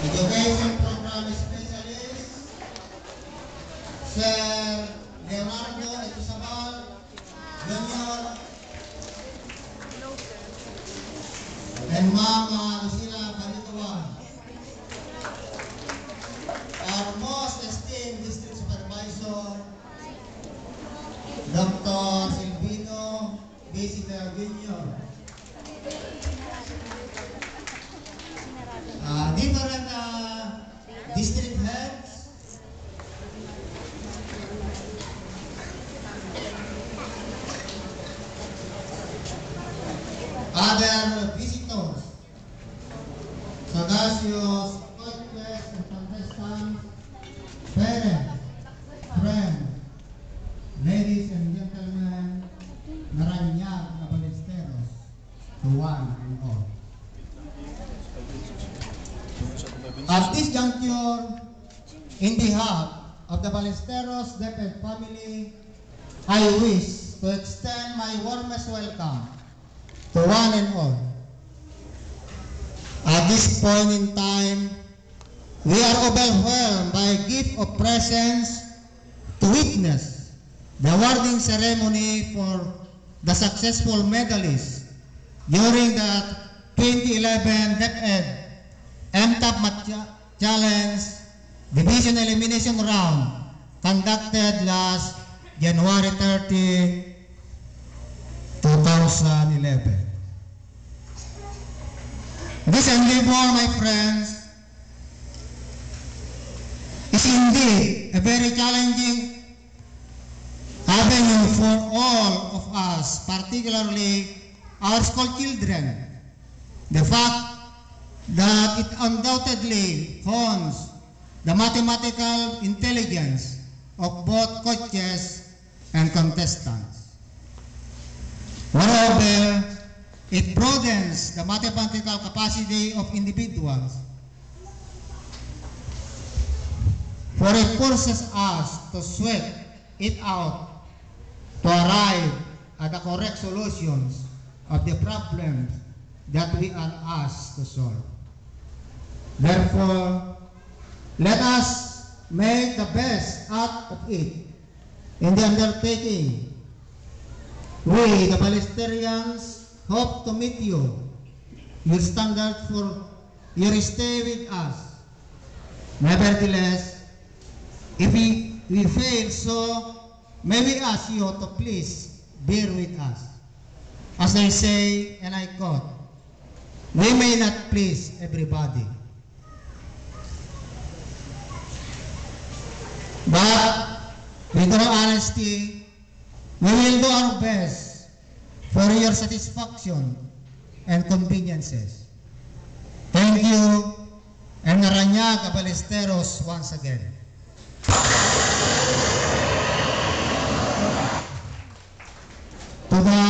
Education Program Specialist, Sir Leonardo Etusabal, Junior, and Ma'am Lucila Balituan. Our most esteemed District Supervisor, Dr. Silvino Visita Junior. Different district heads, other visitors, sagacious coaches and contestants, parents, friends, ladies and gentlemen, Naranyag na Ballesteros, to one and all. At this juncture, in behalf of the Ballesteros DepEd family, I wish to extend my warmest welcome to one and all. At this point in time, we are overwhelmed by a gift of presence to witness the awarding ceremony for the successful medalists during the 2011 DepEd MTAP Challenge Division Elimination Round conducted last January 30, 2011. This endeavor, my friends, is indeed a very challenging avenue for all of us, particularly our school children. The fact that it undoubtedly hones the mathematical intelligence of both coaches and contestants. Moreover, it broadens the mathematical capacity of individuals, for it forces us to sweat it out to arrive at the correct solutions of the problems that we are asked to solve. Therefore, let us make the best out of it in the undertaking. We, the Ballesterians, hope to meet you, your standard for your stay with us. Nevertheless, if we fail so, may we ask you to please bear with us. As they say, and I quote, we may not please everybody, but with all honesty, we will do our best for your satisfaction and conveniences. Thank you, and Naranyag Ballesteros once again. To the